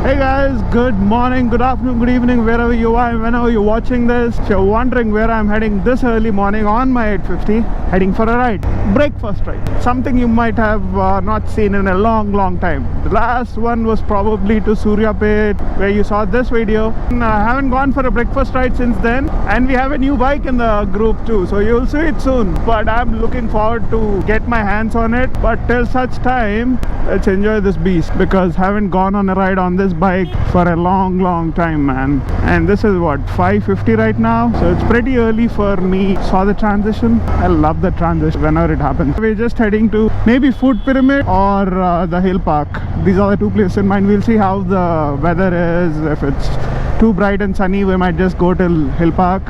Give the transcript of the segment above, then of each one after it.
Hey guys, good morning, good afternoon, good evening, wherever you are, whenever you're watching this. If you're wondering where I'm heading this early morning on my 850, heading for a ride, breakfast ride. Something you might have not seen in a long time. The last one was probably to Suryapet, where you saw this video. I haven't gone for a breakfast ride since then, and we have a new bike in the group too, so you'll see it soon. But I'm looking forward to get my hands on it. But till such time, let's enjoy this beast, because I haven't gone on a ride on this bike for a long time, man. And this is what, 5:50 right now, so it's pretty early for me. Saw the transition. I love the transition whenever it happens. We're just heading to maybe Food Pyramid or the Hill Park. These are the two places in mind. We'll see how the weather is. If it's too bright and sunny, we might just go till Hill Park.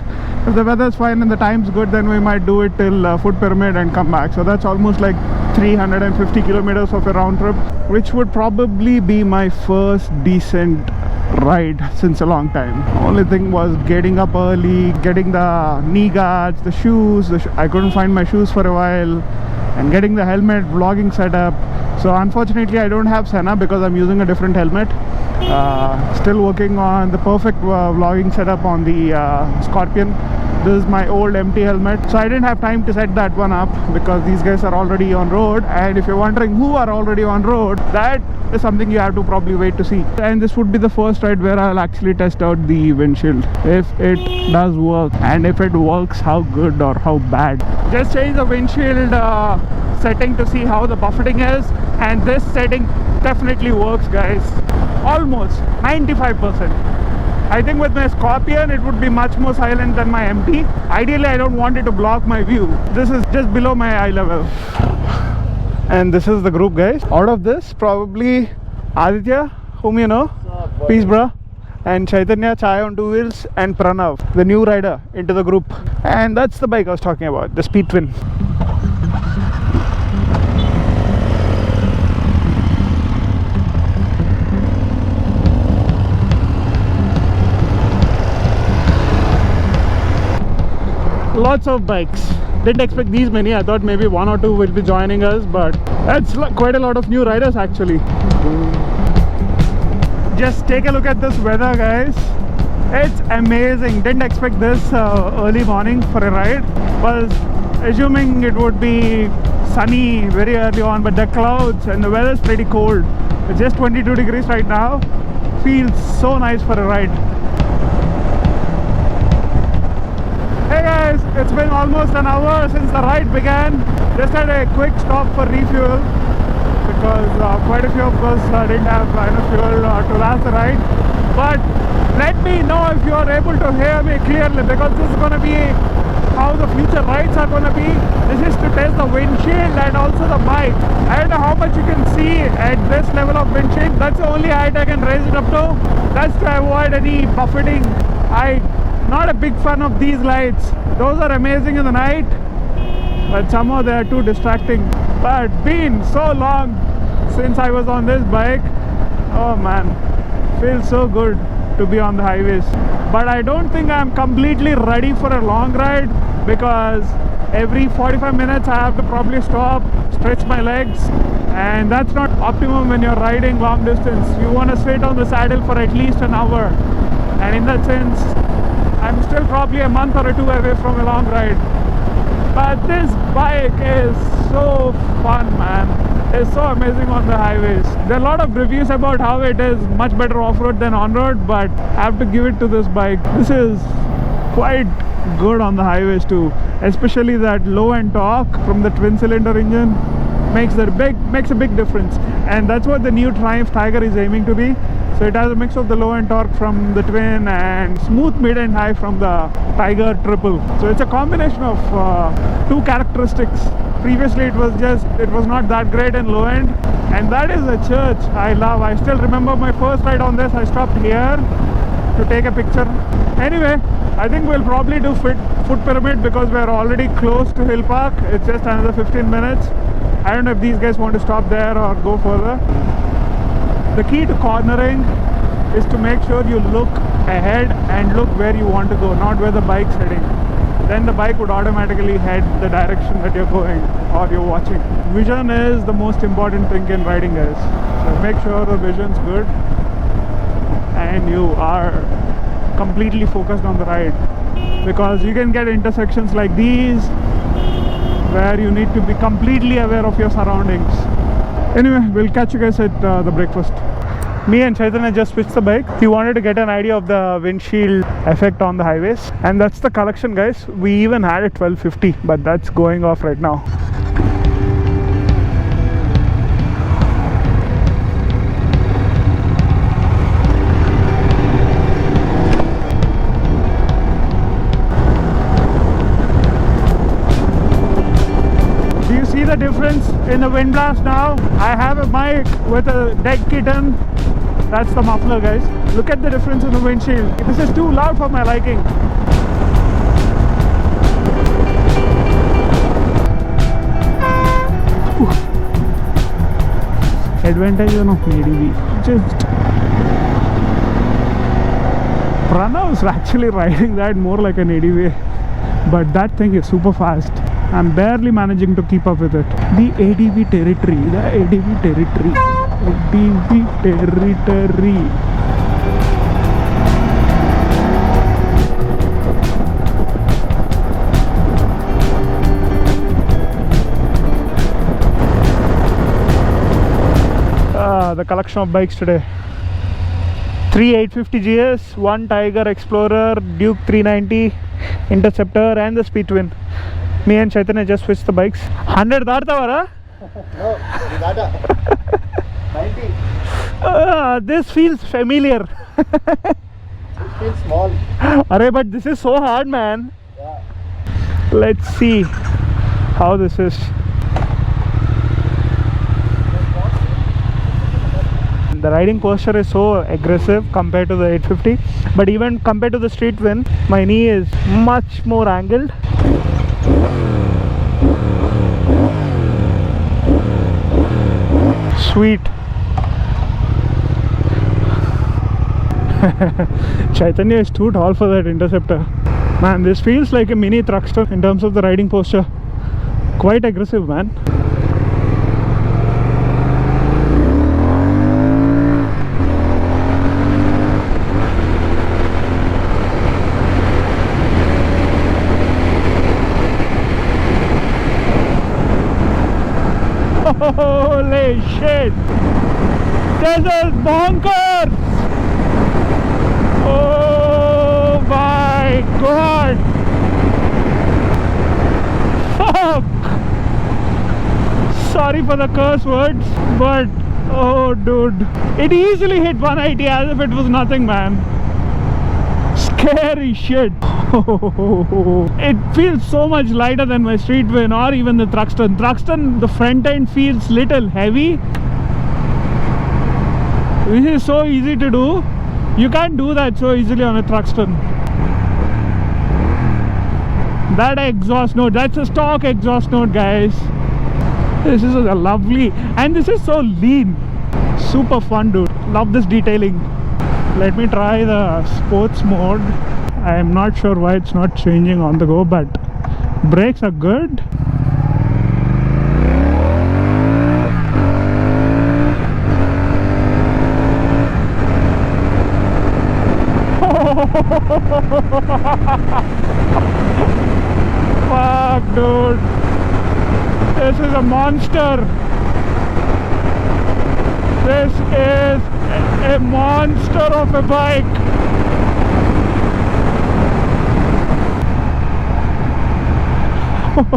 If the weather's fine and the time's good, then we might do it till Food Pyramid and come back. So that's almost like 350 kilometers of a round trip, which would probably be my first decent ride since a long time. Only thing was getting up early, getting the knee guards, the shoes. I couldn't find my shoes for a while, and getting the helmet, vlogging setup. So unfortunately I don't have Senna because I'm using a different helmet. Still working on the perfect vlogging setup on the Scorpion. This is my old empty helmet, so I didn't have time to set that one up because these guys are already on road. And if you're wondering who are already on road, that is something you have to probably wait to see. And this would be the first ride where I'll actually test out the windshield, if it does work, and if it works, how good or how bad. Just change the windshield setting to see how the buffeting is, and this setting definitely works, guys. Almost 95%. I think with my Scorpion it would be much more silent than my MT. Ideally I don't want it to block my view. This is just below my eye level. And this is the group, guys. Out of this, probably Aditya, whom you know, peace bro, and Chaitanya, Chai on 2 wheels, and Pranav, the new rider into the group. And that's the bike I was talking about, the Speed Twin. Lots of bikes. Didn't expect these many. I thought maybe 1 or 2 will be joining us, but that's quite a lot of new riders actually. Just take a look at this weather, guys. It's amazing. Didn't expect this early morning for a ride. Was assuming it would be sunny very early on, but the clouds and the weather is pretty cold. It's just 22 degrees right now. Feels so nice for a ride. Hey guys, it's been almost an hour since the ride began. Just had a quick stop for refuel because quite a few of us didn't have enough fuel to last the ride. But let me know if you are able to hear me clearly, because this is going to be how the future rides are going to be. This is to test the windshield and also the bike. I don't know how much you can see at this level of windshield. That's the only height I can raise it up to. That's to avoid any buffeting. Not a big fan of these lights. Those are amazing in the night, but somehow they are too distracting. But been so long since I was on this bike. Oh man, feels so good to be on the highways. But I don't think I'm completely ready for a long ride, because every 45 minutes I have to probably stop, stretch my legs, and that's not optimum when you're riding long distance. You want to sit on the saddle for at least an hour, and in that sense I'm still probably a month or 2 away from a long ride. But this bike is so fun, man. It's so amazing on the highways. There are a lot of reviews about how it is much better off-road than on-road, but I have to give it to this bike. This is quite good on the highways too, especially that low-end torque from the twin-cylinder engine makes a big difference. And that's what the new Triumph Tiger is aiming to be. So it has a mix of the low end torque from the twin and smooth mid and high from the Tiger Triple. So it's a combination of 2 characteristics. Previously it was not that great in low end, and that is a church I love. I still remember my first ride on this. I stopped here to take a picture. Anyway, I think we'll probably do Food Pyramid because we're already close to Hill Park. It's just another 15 minutes. I don't know if these guys want to stop there or go further. The key to cornering is to make sure you look ahead and look where you want to go, not where the bike's heading. Then the bike would automatically head the direction that you're going or you're watching. Vision is the most important thing in riding, guys. So make sure the vision's good. and you are completely focused on the ride, because you can get intersections like these where you need to be completely aware of your surroundings. Anyway, we'll catch you guys at the breakfast. Me and Chaitanya just switched the bike. He wanted to get an idea of the windshield effect on the highways, and that's the collection, guys. We even had a 1250, but that's going off right now. Do you see the difference in the wind blast now? I have a mic with a dead kitten. That's the muffler, guys. Look at the difference in the windshield. This is too loud for my liking. Advantage of ADV. Just Pranav's actually riding that more like an ADV, but that thing is super fast. I'm barely managing to keep up with it. The ADV territory. The ADV territory. ADV territory. The collection of bikes today. 3 850 GS, 1 Tiger Explorer, Duke 390, Interceptor, and the Speed Twin. Me and Chaitanya just switched the bikes. 100 Dartavara? No, Dada. 90. This feels familiar. It feels small. Arey, but this is so hard, man. Yeah. Let's see how this is. The riding posture is so aggressive compared to the 850, but even compared to the Street Twin, my knee is much more angled. Sweet. Chaitanya is too tall for that Interceptor. Man, this feels like a mini Thruxton in terms of the riding posture. Quite aggressive, man. Holy shit! This is bonkers! Oh my god! Fuck! Sorry for the curse words, but oh dude, it easily hit 180 as if it was nothing, man. Scary shit. It feels so much lighter than my Street Twin or even the Thruxton. Thruxton, the front end feels little heavy. This is so easy to do. You can't do that so easily on a Thruxton. That exhaust note, that's a stock exhaust note, guys. This is a lovely, and this is so lean. Super fun, dude. Love this detailing. Let me try the sports mode. I am not sure why it's not changing on the go, but brakes are good. Fuck, dude. This is a monster. This is a monster of a bike.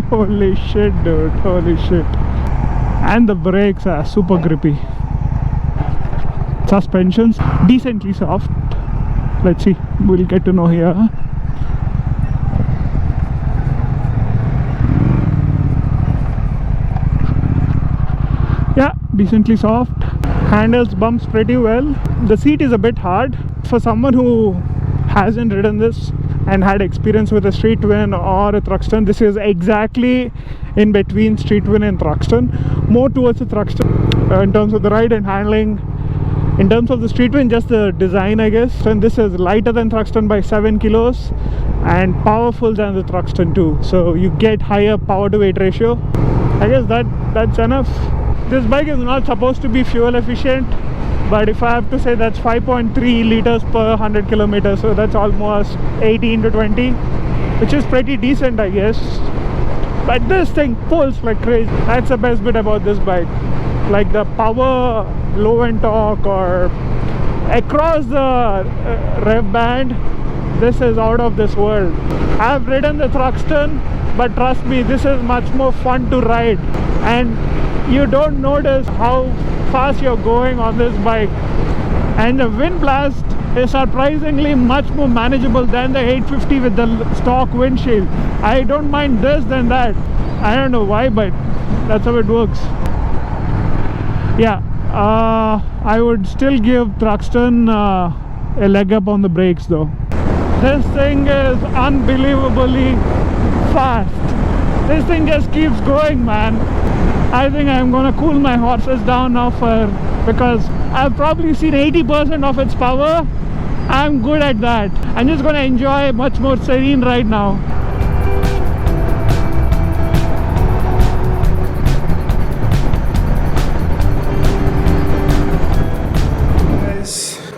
Holy shit, dude. Holy shit. And the brakes are super grippy. Suspensions decently soft. Let's see, we'll get to know here. Yeah, decently soft. Handles bumps pretty well. The seat is a bit hard. For someone who hasn't ridden this and had experience with a Street Twin or a Thruxton, this is exactly in between Street Twin and Thruxton. More towards the Thruxton in terms of the ride and handling. In terms of the Street Twin, just the design, I guess. And this is lighter than Thruxton by 7 kilos and powerful than the Thruxton too. So you get higher power to weight ratio. I guess that's enough. This bike is not supposed to be fuel efficient, But if I have to say, that's 5.3 liters per 100 kilometers, so that's almost 18 to 20, which is pretty decent, I guess. But this thing pulls like crazy. That's the best bit about this bike. Like the power, low end torque, or across the rev band, this is out of this world. I've ridden the Thruxton, but trust me, this is much more fun to ride, and you don't notice how fast you're going on this bike. And the wind blast is surprisingly much more manageable than the 850 with the stock windshield. I don't mind this than that. I don't know why, but that's how it works. Yeah, I would still give Thruxton a leg up on the brakes though. This thing is unbelievably fast. This thing just keeps going, man. I think I'm gonna cool my horses down now because I've probably seen 80% of its power. I'm good at that. I'm just gonna enjoy much more serene right now.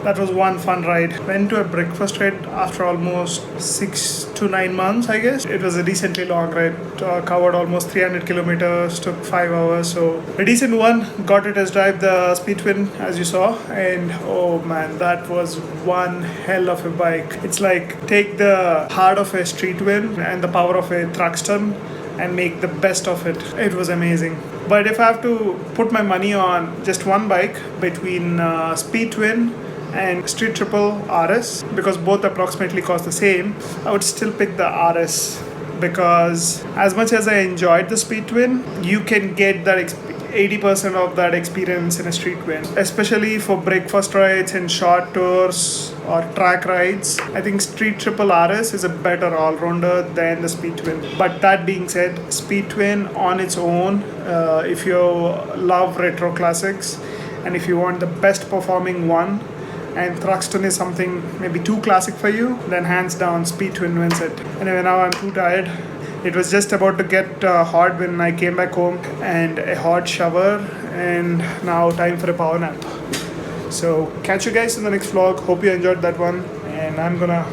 That was one fun ride. Went to a breakfast ride after almost 6 to 9 months, I guess. It was a decently long ride. Covered almost 300 kilometers, took 5 hours. So a decent one. Got to test drive the Speed Twin, as you saw. And oh man, that was one hell of a bike. It's like take the heart of a Street Twin and the power of a Thruxton and make the best of it. It was amazing. But if I have to put my money on just one bike between Speed Twin and Street Triple RS, because both approximately cost the same, I would still pick the RS, because as much as I enjoyed the Speed Twin, you can get that 80% of that experience in a Street Twin, especially for breakfast rides and short tours or track rides. I think Street Triple RS is a better all-rounder than the Speed Twin. But that being said, Speed Twin on its own, if you love retro classics and if you want the best performing one, and Thruxton is something maybe too classic for you, then hands down Speed Twin wins it. Anyway, now I'm too tired. It was just about to get hot when I came back home, and a hot shower, and now time for a power nap. So catch you guys in the next vlog. Hope you enjoyed that one, and I'm gonna...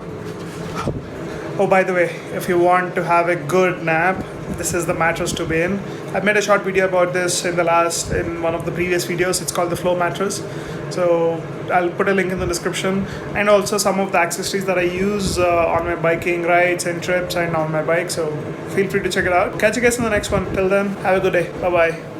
Oh, by the way, if you want to have a good nap, this is the mattress to be in. I've made a short video about this in one of the previous videos. It's called the Flow mattress. So I'll put a link in the description, and also some of the accessories that I use on my biking rides and trips and on my bike. So feel free to check it out. Catch you guys in the next one. Till then, have a good day. Bye bye.